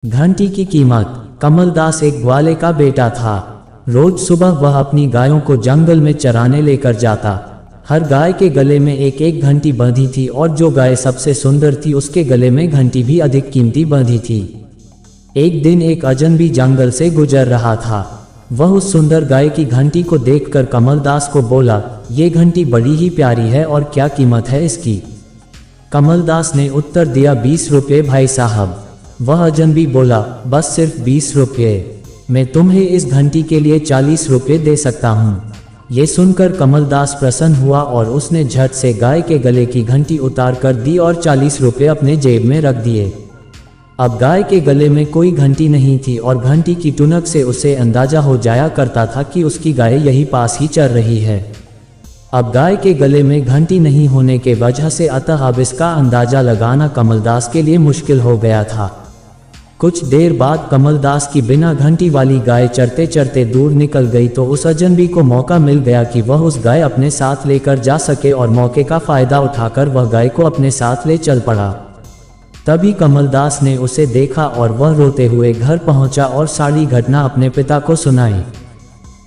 घंटी की कीमत। कमलदास एक ग्वाले का बेटा था। रोज सुबह वह अपनी गायों को जंगल में चराने लेकर जाता। हर गाय के गले में एक एक घंटी बंधी थी और जो गाय सबसे सुंदर थी उसके गले में घंटी भी अधिक कीमती बंधी थी। एक दिन एक अजनबी जंगल से गुजर रहा था। वह उस सुंदर गाय की घंटी को देखकर कमलदास को बोला, ये घंटी बड़ी ही प्यारी है और क्या कीमत है इसकी? कमलदास ने उत्तर दिया, 20 रुपये भाई साहब। वह अजनबी बोला, बस सिर्फ 20 रुपये? मैं तुम्हें इस घंटी के लिए 40 रुपये दे सकता हूँ। ये सुनकर कमलदास प्रसन्न हुआ और उसने झट से गाय के गले की घंटी उतार कर दी और 40 रुपये अपने जेब में रख दिए। अब गाय के गले में कोई घंटी नहीं थी और घंटी की टुनक से उसे अंदाजा हो जाया करता था कि उसकी गाय यही पास ही चर रही है। अब गाय के गले में घंटी नहीं होने के वजह से अतः अब इसका अंदाजा लगाना कमलदास के लिए मुश्किल हो गया था। कुछ देर बाद कमलदास की बिना घंटी वाली गाय चरते चरते दूर निकल गई तो उस अजनबी को मौका मिल गया कि वह उस गाय अपने साथ लेकर जा सके और मौके का फायदा उठाकर वह गाय को अपने साथ ले चल पड़ा। तभी कमलदास ने उसे देखा और वह रोते हुए घर पहुंचा और सारी घटना अपने पिता को सुनाई।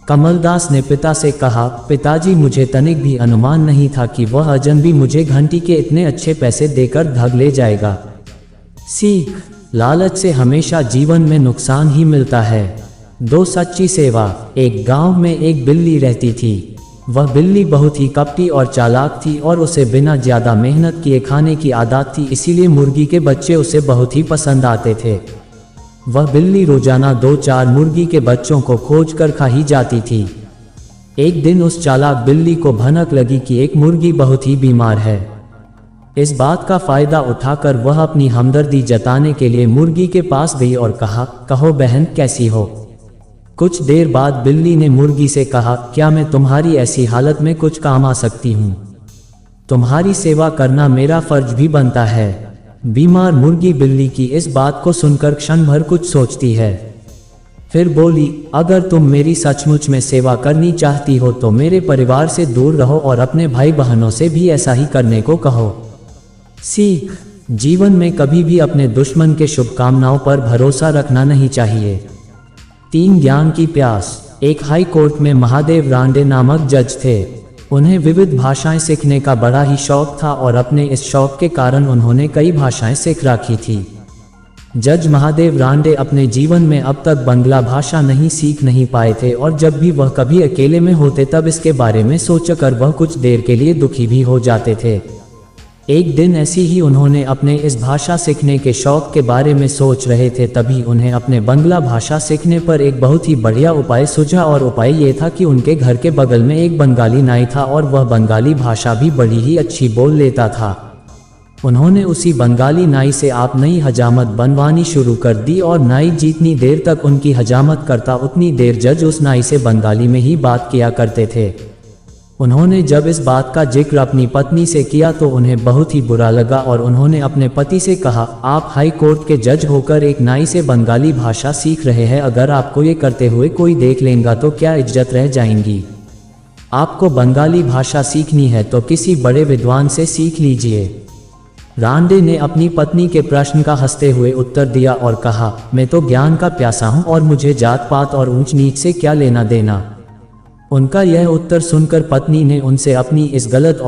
कमलदास ने पिता से कहा, पिताजी, मुझे तनिक भी अनुमान नहीं था कि वह अजनबी मुझे घंटी के इतने अच्छे पैसे देकर ठग ले जाएगा। सीख, लालच से हमेशा जीवन में नुकसान ही मिलता है। दो सच्ची सेवा। एक गांव में एक बिल्ली रहती थी। वह बिल्ली बहुत ही कपटी और चालाक थी और उसे बिना ज्यादा मेहनत किए खाने की आदत थी, इसीलिए मुर्गी के बच्चे उसे बहुत ही पसंद आते थे। वह बिल्ली रोजाना 2-4 मुर्गी के बच्चों को खोज कर खा ही जाती थी। एक दिन उस चालाक बिल्ली को भनक लगी कि एक मुर्गी बहुत ही बीमार है। इस बात का फायदा उठाकर वह अपनी हमदर्दी जताने के लिए मुर्गी के पास गई और कहा, कहो बहन, कैसी हो? कुछ देर बाद बिल्ली ने मुर्गी से कहा, क्या मैं तुम्हारी ऐसी हालत में कुछ काम आ सकती हूँ? तुम्हारी सेवा करना मेरा फर्ज भी बनता है। बीमार मुर्गी बिल्ली की इस बात को सुनकर क्षण भर कुछ सोचती है, फिर बोली, अगर तुम मेरी सचमुच में सेवा करनी चाहती हो तो मेरे परिवार से दूर रहो और अपने भाई बहनों से भी ऐसा ही करने को कहो। सीख, जीवन में कभी भी अपने दुश्मन के शुभकामनाओं पर भरोसा रखना नहीं चाहिए। 3 ज्ञान की प्यास। एक हाई कोर्ट में महादेव रांडे नामक जज थे। उन्हें विविध भाषाएं सीखने का बड़ा ही शौक था और अपने इस शौक के कारण उन्होंने कई भाषाएं सीख रखी थी। जज महादेव रांडे अपने जीवन में अब तक बंगला भाषा नहीं सीख नहीं पाए थे और जब भी वह कभी अकेले में होते तब इसके बारे में सोचकर वह कुछ देर के लिए दुखी भी हो जाते थे। एक दिन ऐसी ही उन्होंने अपने इस भाषा सीखने के शौक के बारे में सोच रहे थे, तभी उन्हें अपने बंगला भाषा सीखने पर एक बहुत ही बढ़िया उपाय सूझा और उपाय ये था कि उनके घर के बगल में एक बंगाली नाई था और वह बंगाली भाषा भी बड़ी ही अच्छी बोल लेता था। उन्होंने उसी बंगाली नाई से आप नई हजामत बनवानी शुरू कर दी और नाई जितनी देर तक उनकी हजामत करता उतनी देर जज उस नाई से बंगाली में ही बात किया करते थे। उन्होंने जब इस बात का जिक्र अपनी पत्नी से किया तो उन्हें बहुत ही बुरा लगा और उन्होंने अपने पति से कहा, आप हाई कोर्ट के जज होकर एक नाई से बंगाली भाषा सीख रहे हैं, अगर आपको ये करते हुए कोई देख लेगा तो क्या इज्जत रह जाएंगी? आपको बंगाली भाषा सीखनी है तो किसी बड़े विद्वान से सीख लीजिए। रांडे ने अपनी पत्नी के प्रश्न का हंसते हुए उत्तर दिया और कहा, मैं तो ज्ञान का प्यासा हूँ और मुझे जात पात और ऊंच नीच से क्या लेना देना। उनका यह उत्तर सुनकर पत्नी ने उनसे अपनी इस गलत